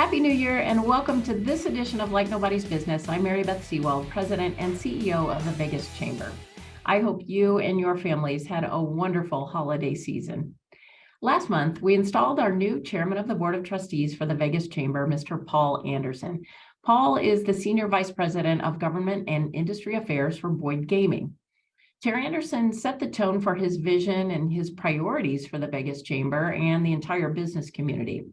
Happy New Year and welcome to this edition of Like Nobody's Business. I'm Mary Beth Sewell, President and CEO of the Vegas Chamber. I hope you and your families had a wonderful holiday season. Last month, we installed our new chairman of the Board of Trustees for the Vegas Chamber, Mr. Paul Anderson. Paul is the Senior Vice President of Government and Industry Affairs for Boyd Gaming. Chair Anderson set the tone for his vision and his priorities for the Vegas Chamber and the entire business community.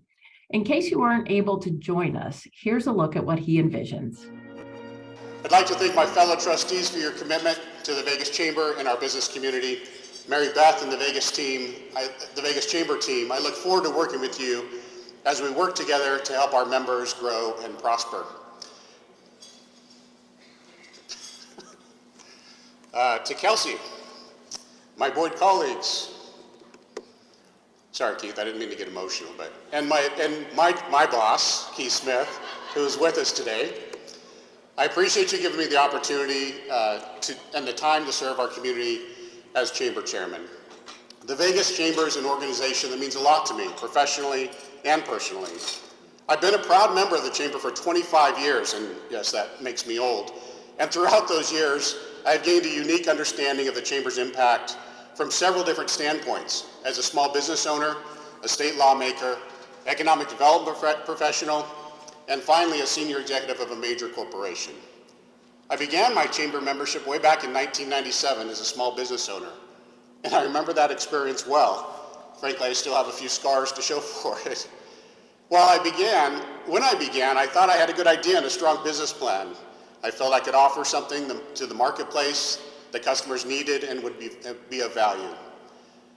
In case you weren't able to join us, here's a look at what he envisions. I'd like to thank my fellow trustees for your commitment to the Vegas Chamber and our business community. Mary Beth and the Vegas Chamber team, I look forward to working with you as we work together to help our members grow and prosper. To Kelsey, my Boyd colleagues, sorry, Keith, I didn't mean to get emotional, and my boss, Keith Smith, who is with us today. I appreciate you giving me the opportunity and the time to serve our community as Chamber Chairman. The Vegas Chamber is an organization that means a lot to me, professionally and personally. I've been a proud member of the Chamber for 25 years, and yes, that makes me old. And throughout those years, I've gained a unique understanding of the Chamber's impact from several different standpoints: as a small business owner, a state lawmaker, economic development professional, and finally a senior executive of a major corporation. I began my Chamber membership way back in 1997 as a small business owner, and I remember that experience well. Frankly, I still have a few scars to show for it. When I began, I thought I had a good idea and a strong business plan. I felt I could offer something to the marketplace that customers needed and would be of value.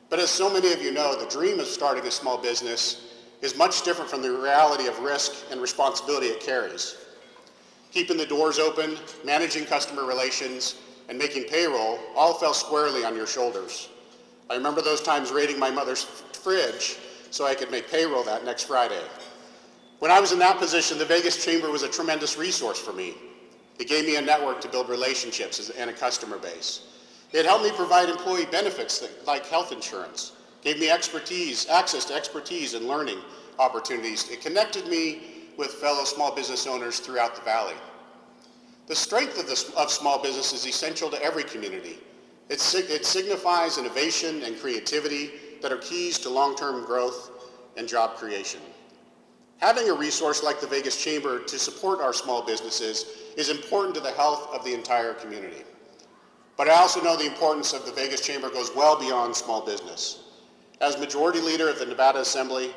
But as so many of you know, the dream of starting a small business is much different from the reality of risk and responsibility it carries. Keeping the doors open, managing customer relations, and making payroll all fell squarely on your shoulders. I remember those times raiding my mother's fridge so I could make payroll that next Friday. When I was in that position, the Vegas Chamber was a tremendous resource for me. It gave me a network to build relationships and a customer base. It helped me provide employee benefits like health insurance, gave me access to expertise and learning opportunities. It connected me with fellow small business owners throughout the Valley. The strength of small business is essential to every community. It signifies innovation and creativity that are keys to long-term growth and job creation. Having a resource like the Vegas Chamber to support our small businesses is important to the health of the entire community. But I also know the importance of the Vegas Chamber goes well beyond small business. As Majority Leader of the Nevada Assembly,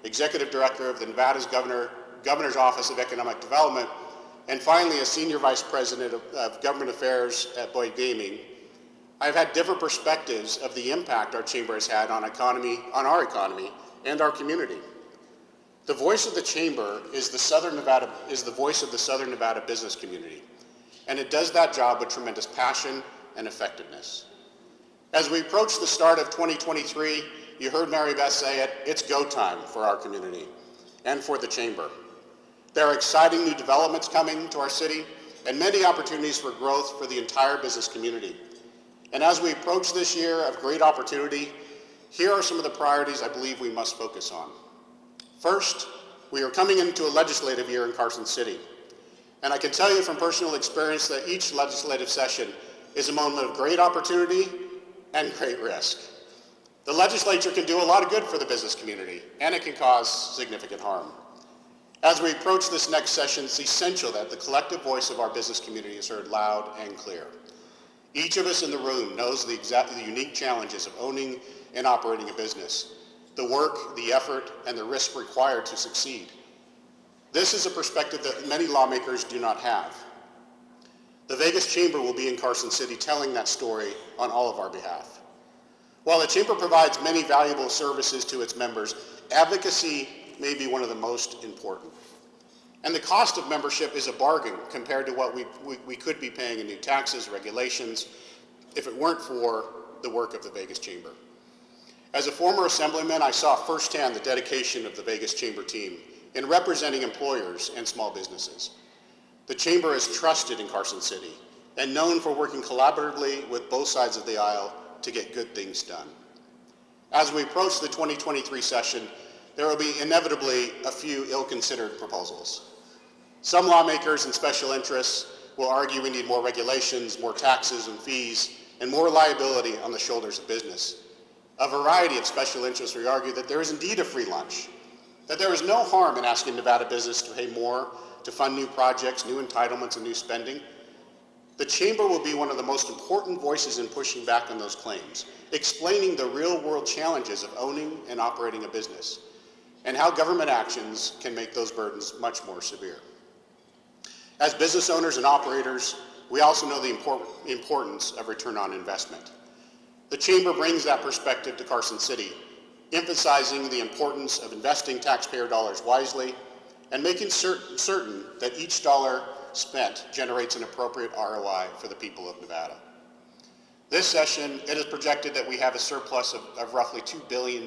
Executive Director of the Nevada's Governor's Office of Economic Development, and finally as Senior Vice President of Government Affairs at Boyd Gaming, I've had different perspectives of the impact our Chamber has had on our economy and our community. The voice of the Chamber is the voice of the Southern Nevada business community, and it does that job with tremendous passion and effectiveness. As we approach the start of 2023, you heard Mary Beth say it, it's go time for our community and for the Chamber. There are exciting new developments coming to our city and many opportunities for growth for the entire business community. And as we approach this year of great opportunity, here are some of the priorities I believe we must focus on. First, we are coming into a legislative year in Carson City. And I can tell you from personal experience that each legislative session is a moment of great opportunity and great risk. The legislature can do a lot of good for the business community, and it can cause significant harm. As we approach this next session, it's essential that the collective voice of our business community is heard loud and clear. Each of us in the room knows the unique challenges of owning and operating a business, the work, the effort, and the risk required to succeed. This is a perspective that many lawmakers do not have. The Vegas Chamber will be in Carson City telling that story on all of our behalf. While the Chamber provides many valuable services to its members, advocacy may be one of the most important. And the cost of membership is a bargain compared to what we could be paying in new taxes, regulations, if it weren't for the work of the Vegas Chamber. As a former assemblyman, I saw firsthand the dedication of the Vegas Chamber team in representing employers and small businesses. The Chamber is trusted in Carson City and known for working collaboratively with both sides of the aisle to get good things done. As we approach the 2023 session, there will be inevitably a few ill-considered proposals. Some lawmakers and special interests will argue we need more regulations, more taxes and fees, and more liability on the shoulders of business. A variety of special interests will argue that there is indeed a free lunch, that there is no harm in asking Nevada business to pay more to fund new projects, new entitlements, and new spending. The Chamber will be one of the most important voices in pushing back on those claims, explaining the real-world challenges of owning and operating a business, and how government actions can make those burdens much more severe. As business owners and operators, we also know the importance of return on investment. The Chamber brings that perspective to Carson City, emphasizing the importance of investing taxpayer dollars wisely and making certain that each dollar spent generates an appropriate ROI for the people of Nevada. This session, it is projected that we have a surplus of roughly $2 billion.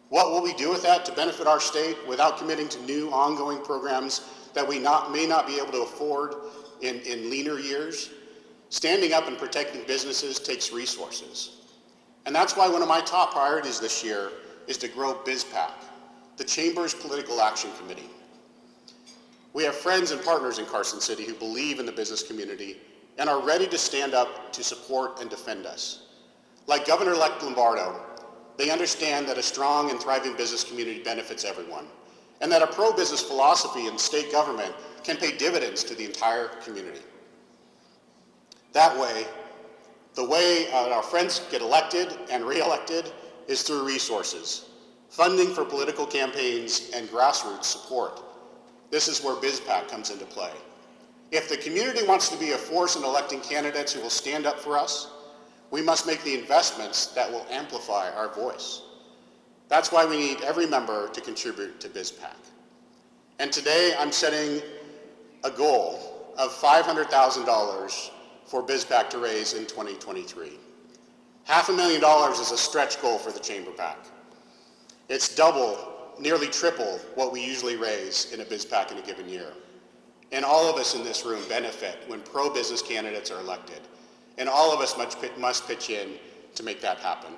What will we do with that to benefit our state without committing to new ongoing programs that we may not be able to afford in leaner years? Standing up and protecting businesses takes resources. And that's why one of my top priorities this year is to grow BizPAC, the Chamber's Political Action Committee. We have friends and partners in Carson City who believe in the business community and are ready to stand up to support and defend us. Like Governor-elect Lombardo, they understand that a strong and thriving business community benefits everyone, and that a pro-business philosophy in state government can pay dividends to the entire community. That way, the way our friends get elected and re-elected is through resources, funding for political campaigns, and grassroots support. This is where BizPAC comes into play. If the community wants to be a force in electing candidates who will stand up for us, we must make the investments that will amplify our voice. That's why we need every member to contribute to BizPAC. And today I'm setting a goal of $500,000 for BizPAC to raise in 2023. $500,000 is a stretch goal for the Chamber PAC. It's double, nearly triple what we usually raise in a BizPAC in a given year. And all of us in this room benefit when pro-business candidates are elected. And all of us must pitch in to make that happen.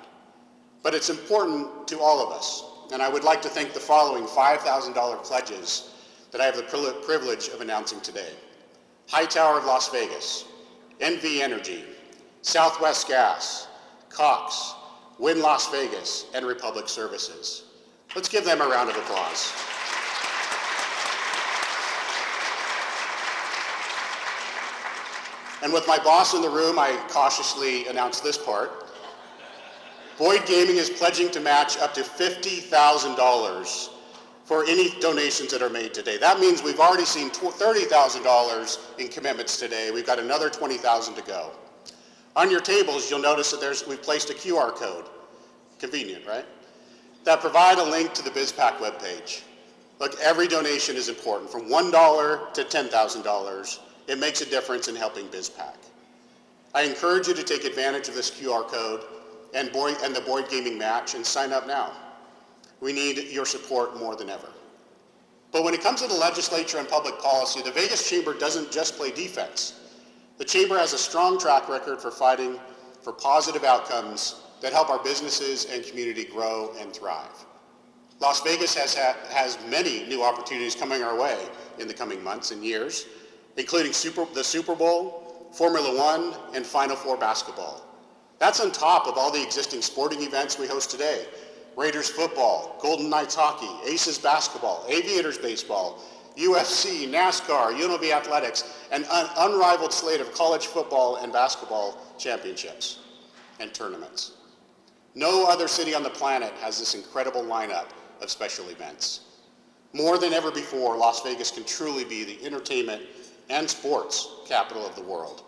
But it's important to all of us. And I would like to thank the following $5,000 pledges that I have the privilege of announcing today. Hightower of Las Vegas, NV Energy, Southwest Gas, Cox, Wynn Las Vegas, and Republic Services. Let's give them a round of applause. And with my boss in the room, I cautiously announce this part. Boyd Gaming is pledging to match up to $50,000 for any donations that are made today. That means we've already seen $30,000 in commitments today. We've got another $20,000 to go. On your tables, you'll notice that we've placed a QR code. Convenient, right? That provide a link to the BizPAC webpage. Look, every donation is important, from $1 to $10,000. It makes a difference in helping BizPAC. I encourage you to take advantage of this QR code and the Boyd Gaming match and sign up now. We need your support more than ever. But when it comes to the legislature and public policy, the Vegas Chamber doesn't just play defense. The Chamber has a strong track record for fighting for positive outcomes that help our businesses and community grow and thrive. Las Vegas has many new opportunities coming our way in the coming months and years, including the Super Bowl, Formula One, and Final Four basketball. That's on top of all the existing sporting events we host today. Raiders football, Golden Knights hockey, Aces basketball, Aviators baseball, UFC, NASCAR, UNLV athletics, and an unrivaled slate of college football and basketball championships and tournaments. No other city on the planet has this incredible lineup of special events. More than ever before, Las Vegas can truly be the entertainment and sports capital of the world.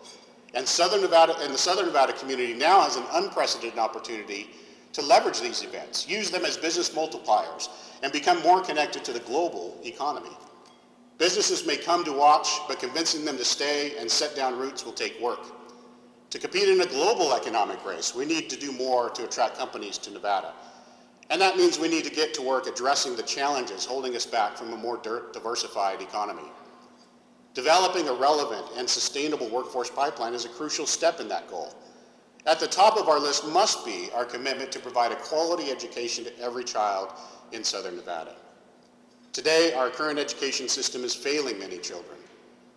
And the Southern Nevada community now has an unprecedented opportunity to leverage these events, use them as business multipliers, and become more connected to the global economy. Businesses may come to watch, but convincing them to stay and set down roots will take work. To compete in a global economic race, we need to do more to attract companies to Nevada. And that means we need to get to work addressing the challenges holding us back from a more diversified economy. Developing a relevant and sustainable workforce pipeline is a crucial step in that goal. At the top of our list must be our commitment to provide a quality education to every child in Southern Nevada. Today, our current education system is failing many children,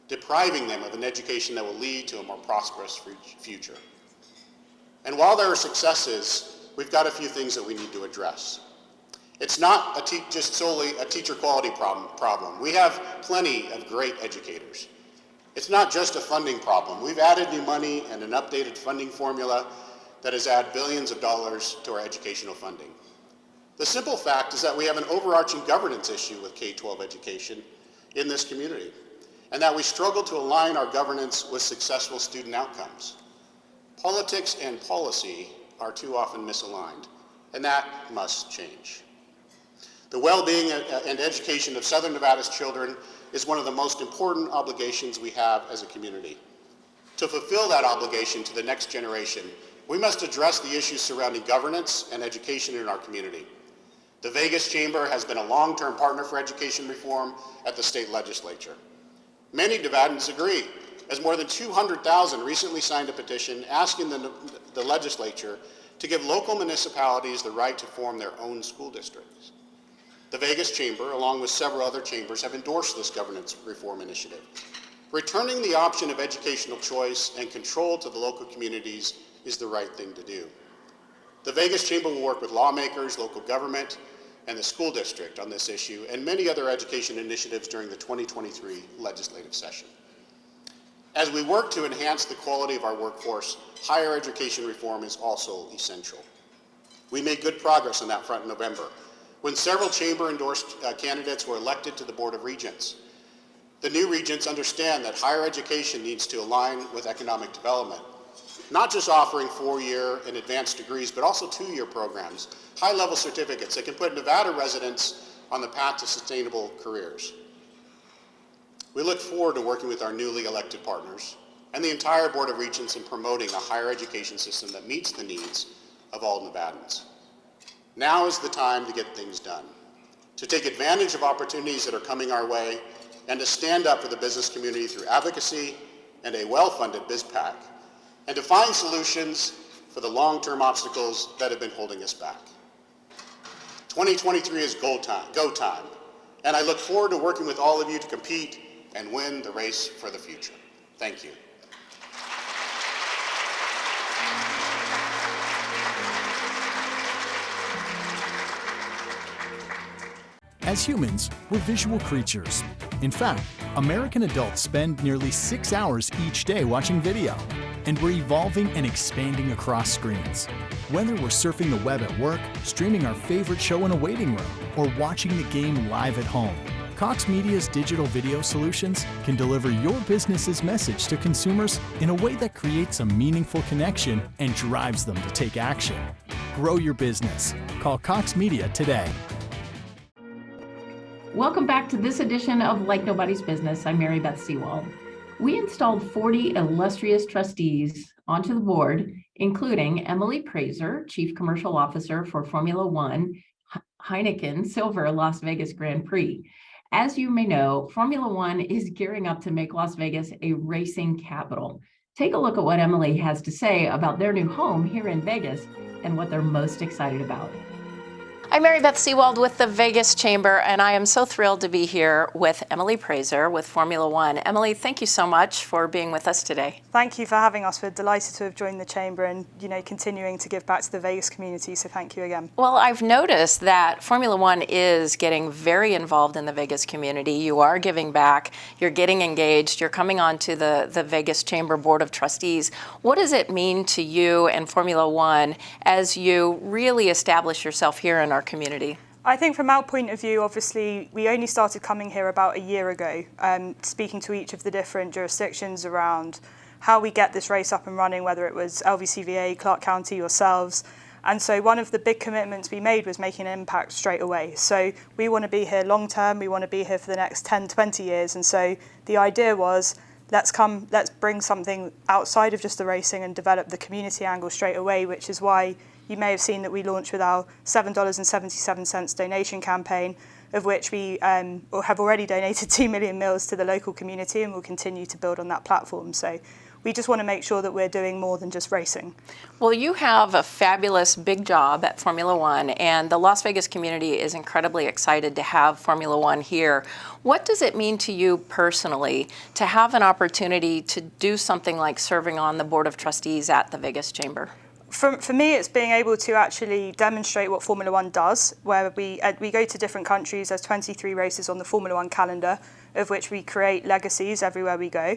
depriving them of an education that will lead to a more prosperous future. And while there are successes, we've got a few things that we need to address. It's not just solely a teacher quality problem. We have plenty of great educators. It's not just a funding problem. We've added new money and an updated funding formula that has added billions of dollars to our educational funding. The simple fact is that we have an overarching governance issue with K-12 education in this community, and that we struggle to align our governance with successful student outcomes. Politics and policy are too often misaligned, and that must change. The well-being and education of Southern Nevada's children is one of the most important obligations we have as a community. To fulfill that obligation to the next generation, we must address the issues surrounding governance and education in our community. The Vegas Chamber has been a long-term partner for education reform at the state legislature. Many Nevadans agree, as more than 200,000 recently signed a petition asking the legislature to give local municipalities the right to form their own school districts. The Vegas Chamber, along with several other chambers, have endorsed this governance reform initiative. Returning the option of educational choice and control to the local communities is the right thing to do. The Vegas Chamber will work with lawmakers, local government, and the school district on this issue and many other education initiatives during the 2023 legislative session. As we work to enhance the quality of our workforce, higher education reform is also essential. We made good progress on that front in November, when several chamber-endorsed candidates were elected to the Board of Regents. The new regents understand that higher education needs to align with economic development, not just offering 4-year and advanced degrees, but also 2-year programs, high-level certificates that can put Nevada residents on the path to sustainable careers. We look forward to working with our newly elected partners and the entire Board of Regents in promoting a higher education system that meets the needs of all Nevadans. Now is the time to get things done, to take advantage of opportunities that are coming our way, and to stand up for the business community through advocacy and a well-funded BizPAC, and to find solutions for the long-term obstacles that have been holding us back. 2023 is go time, and I look forward to working with all of you to compete and win the race for the future. Thank you. As humans, we're visual creatures. In fact, American adults spend nearly 6 hours each day watching video, and we're evolving and expanding across screens. Whether we're surfing the web at work, streaming our favorite show in a waiting room, or watching the game live at home, Cox Media's digital video solutions can deliver your business's message to consumers in a way that creates a meaningful connection and drives them to take action. Grow your business. Call Cox Media today. Welcome back to this edition of Like Nobody's Business. I'm Mary Beth Seawald. We installed 40 illustrious trustees onto the board, including Emily Praiser, Chief Commercial Officer for Formula One, Heineken Silver Las Vegas Grand Prix. As you may know, Formula One is gearing up to make Las Vegas a racing capital. Take a look at what Emily has to say about their new home here in Vegas and what they're most excited about. I'm Mary Beth Seawald with the Vegas Chamber, and I am so thrilled to be here with Emily Praiser with Formula One. Emily, thank you so much for being with us today. Thank you for having us. We're delighted to have joined the Chamber and, continuing to give back to the Vegas community, so thank you again. Well, I've noticed that Formula One is getting very involved in the Vegas community. You are giving back, you're getting engaged, you're coming on to the Vegas Chamber Board of Trustees. What does it mean to you and Formula One as you really establish yourself here in our community? I think from our point of view, obviously, we only started coming here about a year ago, speaking to each of the different jurisdictions around how we get this race up and running, whether it was LVCVA, Clark County, yourselves. And so one of the big commitments we made was making an impact straight away. So we want to be here long term, we want to be here for the next 10, 20 years. And so the idea was, let's bring something outside of just the racing and develop the community angle straight away, which is why you may have seen that we launched with our $7.77 donation campaign, of which we have already donated 2 million meals to the local community, and we'll continue to build on that platform. So we just want to make sure that we're doing more than just racing. Well, you have a fabulous big job at Formula One, and the Las Vegas community is incredibly excited to have Formula One here. What does it mean to you personally to have an opportunity to do something like serving on the Board of Trustees at the Vegas Chamber? For me, it's being able to actually demonstrate what Formula One does, where we go to different countries. There's 23 races on the Formula One calendar, of which we create legacies everywhere we go.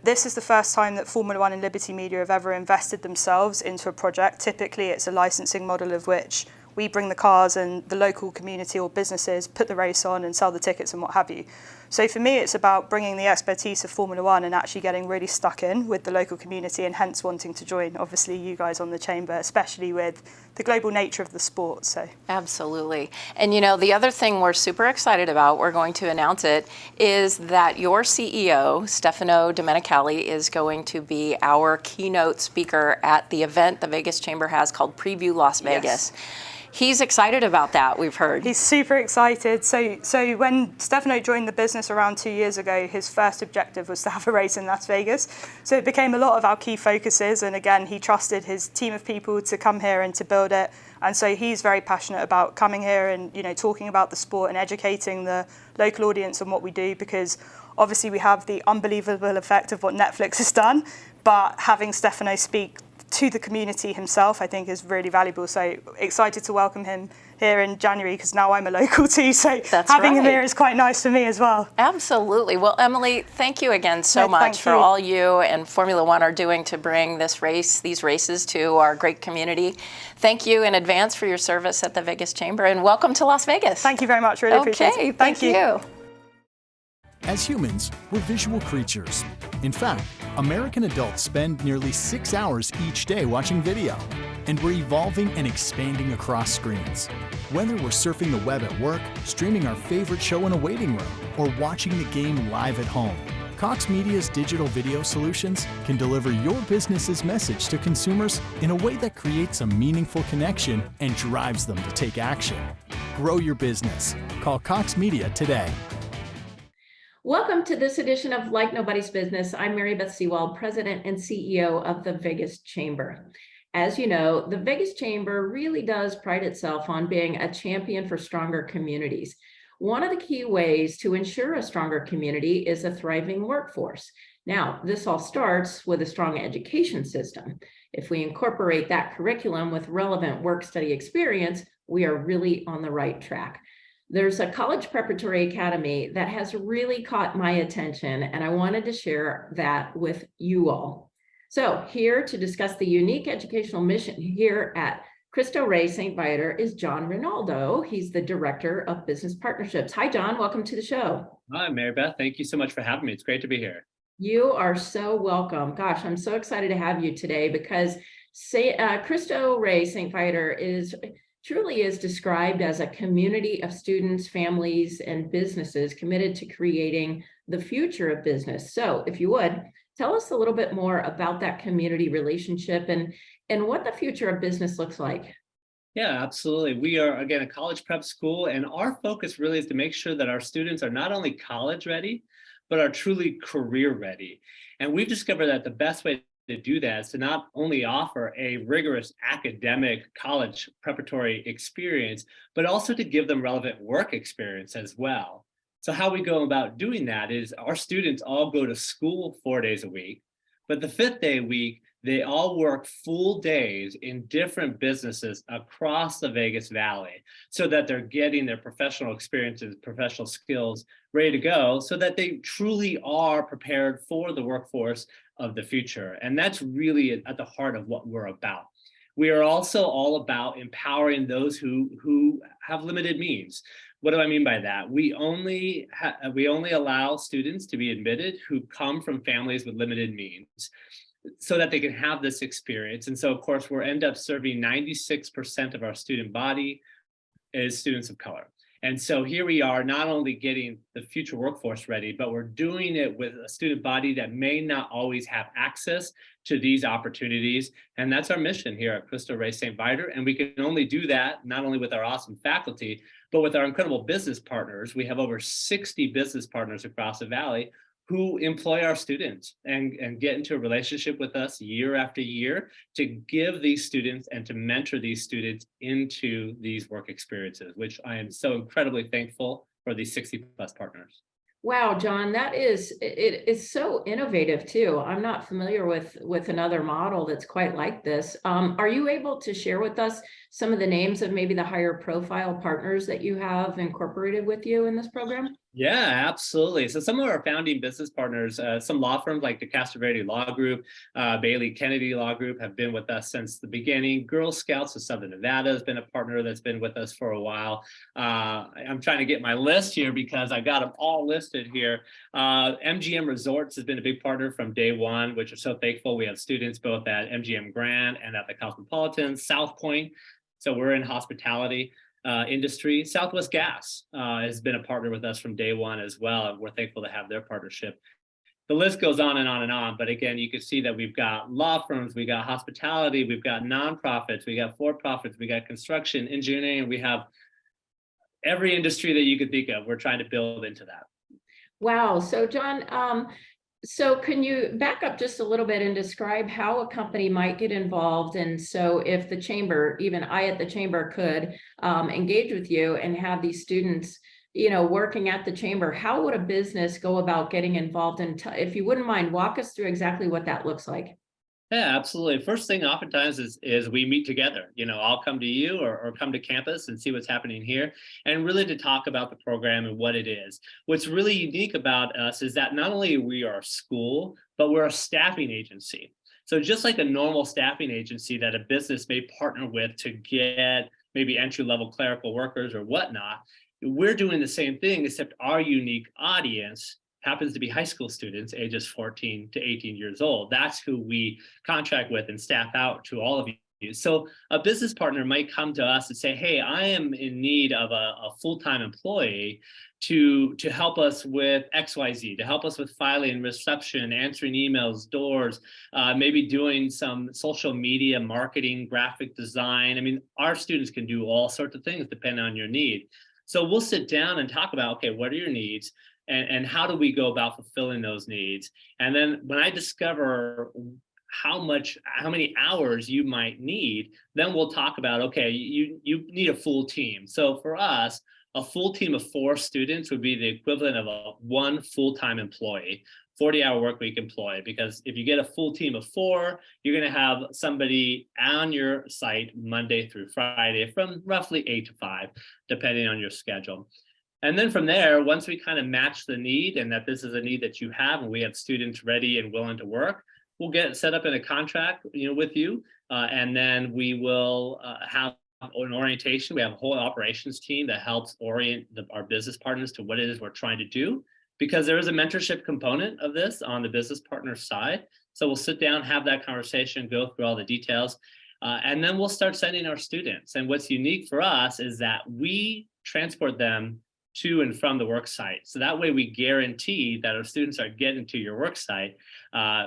This is the first time that Formula One and Liberty Media have ever invested themselves into a project. Typically, it's a licensing model of which we bring the cars and the local community or businesses put the race on and sell the tickets and what have you. So for me, it's about bringing the expertise of Formula One and actually getting really stuck in with the local community, and hence wanting to join, obviously, you guys on the chamber, especially with the global nature of the sport. So Absolutely. And you know, the other thing we're super excited about, we're going to announce it, is that your CEO, Stefano Domenicali, is going to be our keynote speaker at the event the Vegas Chamber has called Preview Las Vegas. Yes. He's excited about that, we've heard. He's super excited. So when Stefano joined the business around 2 years ago, his first objective was to have a race in Las Vegas. So it became a lot of our key focuses. And again, he trusted his team of people to come here and to build it. And so he's very passionate about coming here and, you know, talking about the sport and educating the local audience on what we do, because obviously we have the unbelievable effect of what Netflix has done, but having Stefano speak to the community himself, I think, is really valuable. So excited to welcome him here in January, because now I'm a local too. So That's having him right. here is quite nice for me as well. Absolutely. Well, Emily, thank you again so No, thank much for you. all you and Formula One are doing to bring these races to our great community. Thank you in advance for your service at the Vegas Chamber, and welcome to Las Vegas. Thank you very much. Really appreciate Okay, it. thank you. As humans, we're visual creatures. In fact, American adults spend nearly 6 hours each day watching video, and we're evolving and expanding across screens. Whether we're surfing the web at work, streaming our favorite show in a waiting room, or watching the game live at home, Cox Media's digital video solutions can deliver your business's message to consumers in a way that creates a meaningful connection and drives them to take action. Grow your business. Call Cox Media today. Welcome to this edition of Like Nobody's Business. I'm Mary Beth Sewell, President and CEO of the Vegas Chamber. As you know, the Vegas Chamber really does pride itself on being a champion for stronger communities. One of the key ways to ensure a stronger community is a thriving workforce. Now, this all starts with a strong education system. If we incorporate that curriculum with relevant work-study experience, we are really on the right track. There's a college preparatory academy that has really caught my attention, and I wanted to share that with you all. So here to discuss the unique educational mission here at Cristo Rey St. Viator is John Rinaldo. He's the Director of Business Partnerships. Hi, John. Welcome to the show. Hi, Mary Beth. Thank you so much for having me. It's great to be here. You are so welcome. Gosh, I'm so excited to have you today because Cristo Rey St. Viator truly is described as a community of students, families, and businesses committed to creating the future of business. So if you would, tell us a little bit more about that community relationship and what the future of business looks like. Yeah, absolutely. We are, again, a college prep school, and our focus really is to make sure that our students are not only college ready, but are truly career ready. And we've discovered that the best way to do that is to not only offer a rigorous academic college preparatory experience, but also to give them relevant work experience as well. So how we go about doing that is our students all go to school 4 days a week, but the 5th day a week, they all work full days in different businesses across the Vegas Valley so that they're getting their professional experiences, professional skills ready to go so that they truly are prepared for the workforce of the future. And that's really at the heart of what we're about. We are also all about empowering those who have limited means. What do I mean by that? We only allow students to be admitted who come from families with limited means, so that they can have this experience. And so, of course, we'll end up serving 96% of our student body is students of color. And so here we are not only getting the future workforce ready, but we're doing it with a student body that may not always have access to these opportunities. And that's our mission here at Cristo Rey St. Viator. And we can only do that not only with our awesome faculty, but with our incredible business partners. We have over 60 business partners across the valley who employ our students and get into a relationship with us year after year to give these students and to mentor these students into these work experiences, which I am so incredibly thankful for these 60 plus partners. Wow, John, that is, it is so innovative too. I'm not familiar with another model that's quite like this. Are you able to share with us some of the names of maybe the higher profile partners that you have incorporated with you in this program? Yeah, absolutely. So some of our founding business partners, some law firms like the Castroverde Law Group, Bailey Kennedy Law Group have been with us since the beginning. Girl Scouts of Southern Nevada has been a partner that's been with us for a while. I'm trying to get my list here because I got them all listed here. MGM Resorts has been a big partner from day one, which are so thankful. We have students both at MGM Grand and at the Cosmopolitan, South Point. So we're in hospitality. Industry. Southwest Gas has been a partner with us from day one as well, and we're thankful to have their partnership. The list goes on and on and on, but again, you can see that we've got law firms, we got hospitality, we've got nonprofits, we got for-profits, we got construction, engineering, we have every industry that you could think of. We're trying to build into that. Wow. So John, so can you back up just a little bit and describe how a company might get involved? And so if the chamber, even I at the chamber could engage with you and have these students, working at the chamber, how would a business go about getting involved? And if you wouldn't mind, walk us through exactly what that looks like. Yeah, absolutely. First thing oftentimes is we meet together. I'll come to you or come to campus and see what's happening here, and really to talk about the program and what it is. What's really unique about us is that not only we are a school, but we're a staffing agency. So just like a normal staffing agency that a business may partner with to get maybe entry-level clerical workers or whatnot, we're doing the same thing, except our unique audience happens to be high school students ages 14 to 18 years old. That's who we contract with and staff out to all of you. So a business partner might come to us and say, hey, I am in need of a full-time employee to help us with XYZ, to help us with filing, reception, answering emails, doors, maybe doing some social media marketing, graphic design. I mean, our students can do all sorts of things depending on your need. So we'll sit down and talk about, okay, what are your needs? And how do we go about fulfilling those needs? And then when I discover how many hours you might need, then we'll talk about, okay, you need a full team. So for us, a full team of 4 students would be the equivalent of one full-time employee, 40-hour work week employee, because if you get a full team of 4, you're going to have somebody on your site Monday through Friday from roughly 8 to 5, depending on your schedule. And then from there, once we kind of match the need and that this is a need that you have and we have students ready and willing to work, we'll get set up in a contract with you. And then we will have an orientation. We have a whole operations team that helps orient our business partners to what it is we're trying to do, because there is a mentorship component of this on the business partner side. So we'll sit down, have that conversation, go through all the details, and then we'll start sending our students. And what's unique for us is that we transport them to and from the work site. So that way we guarantee that our students are getting to your work site,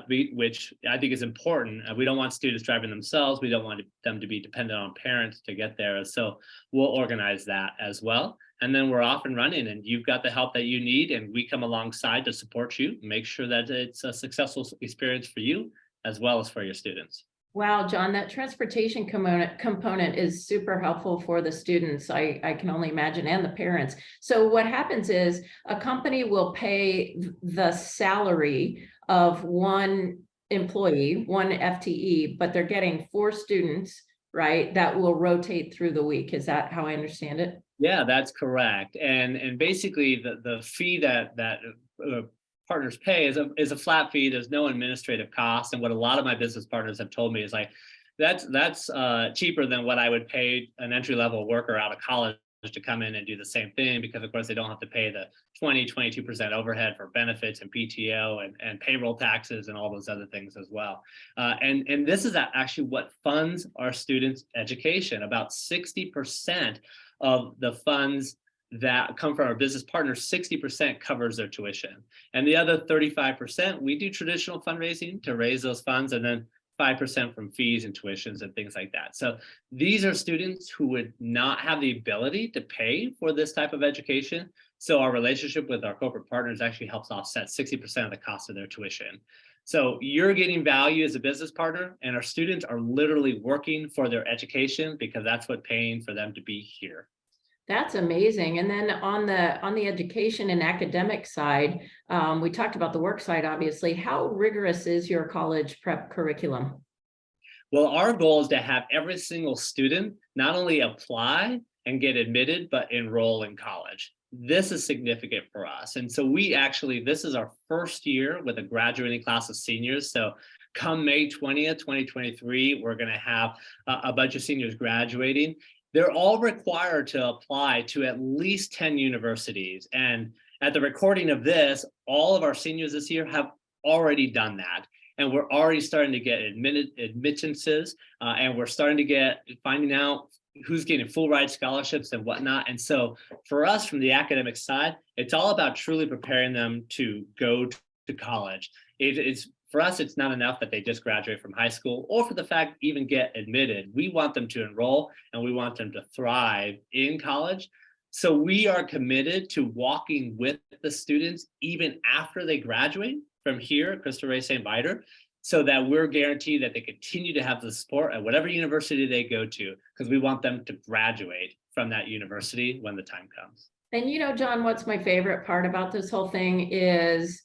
which I think is important. We don't want students driving themselves. We don't want them to be dependent on parents to get there. So we'll organize that as well. And then we're off and running, and you've got the help that you need, and we come alongside to support you, make sure that it's a successful experience for you as well as for your students. Wow, John, that transportation component is super helpful for the students, I can only imagine, and the parents. So what happens is a company will pay the salary of one employee, one FTE, but they're getting 4 students, right, that will rotate through the week. Is that how I understand it? Yeah, that's correct. And basically the fee that partners pay is a flat fee. There's no administrative cost. And what a lot of my business partners have told me is like, that's cheaper than what I would pay an entry-level worker out of college to come in and do the same thing, because of course they don't have to pay the 22% overhead for benefits and PTO and payroll taxes and all those other things as well. And this is actually what funds our students' education. About 60% of the funds that come from our business partners, 60% covers their tuition. And the other 35%, we do traditional fundraising to raise those funds. And then 5% from fees and tuitions and things like that. So these are students who would not have the ability to pay for this type of education. So our relationship with our corporate partners actually helps offset 60% of the cost of their tuition. So you're getting value as a business partner, and our students are literally working for their education because that's what paying for them to be here. That's amazing. And then on the education and academic side, we talked about the work side, obviously. How rigorous is your college prep curriculum? Well, our goal is to have every single student not only apply and get admitted, but enroll in college. This is significant for us. And so this is our first year with a graduating class of seniors. So come May 20th, 2023, we're going to have a bunch of seniors graduating. They're all required to apply to at least 10 universities. And at the recording of this, all of our seniors this year have already done that. And we're already starting to get admittances, and we're starting to finding out who's getting full ride scholarships and whatnot. And so for us, from the academic side, it's all about truly preparing them to go to college. For us, it's not enough that they just graduate from high school or for the fact even get admitted. We want them to enroll and we want them to thrive in college. So we are committed to walking with the students even after they graduate from here at Cristo Rey St. Viator, so that we're guaranteed that they continue to have the support at whatever university they go to, because we want them to graduate from that university when the time comes. And you know, John, what's my favorite part about this whole thing is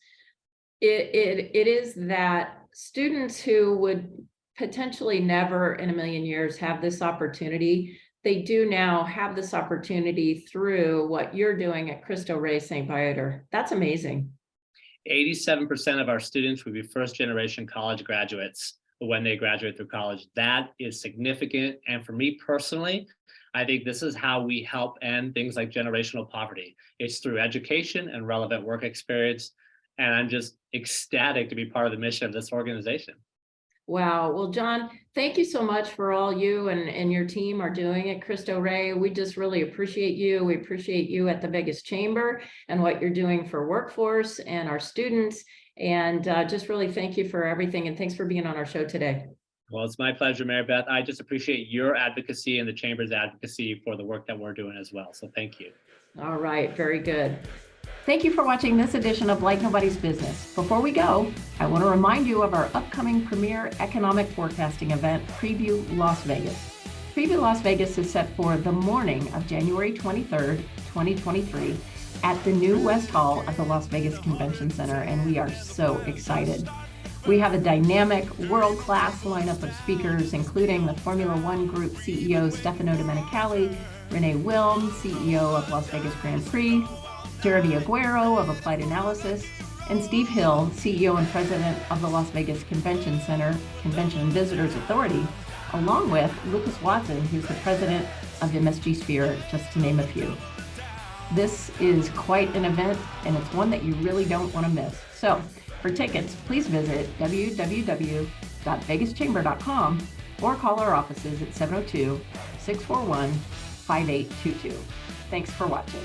it is that students who would potentially never in a million years have this opportunity, they do now have this opportunity through what you're doing at Cristo Rey St. Viator. That's amazing. 87% of our students will be first generation college graduates when they graduate through college. That is significant. And for me personally, I think this is how we help end things like generational poverty. It's through education and relevant work experience. And I'm just ecstatic to be part of the mission of this organization. Wow. Well, John, thank you so much for all you and your team are doing at Cristo Rey. We just really appreciate you. We appreciate you at the Vegas Chamber and what you're doing for workforce and our students. And just really thank you for everything. And thanks for being on our show today. Well, it's my pleasure, Mary Beth. I just appreciate your advocacy and the Chamber's advocacy for the work that we're doing as well. So thank you. All right. Very good. Thank you for watching this edition of Like Nobody's Business. Before we go, I want to remind you of our upcoming premier economic forecasting event, Preview Las Vegas. Preview Las Vegas is set for the morning of January 23rd, 2023 at the new West Hall of the Las Vegas Convention Center, and we are so excited. We have a dynamic, world-class lineup of speakers, including the Formula One Group CEO Stefano Domenicali, Renee Wilm, CEO of Las Vegas Grand Prix, Jeremy Aguero of Applied Analysis, and Steve Hill, CEO and President of the Las Vegas Convention Center Convention and Visitors Authority, along with Lucas Watson, who's the President of MSG Sphere, just to name a few. This is quite an event, and it's one that you really don't want to miss. So, for tickets, please visit www.vegaschamber.com or call our offices at 702-641-5822. Thanks for watching.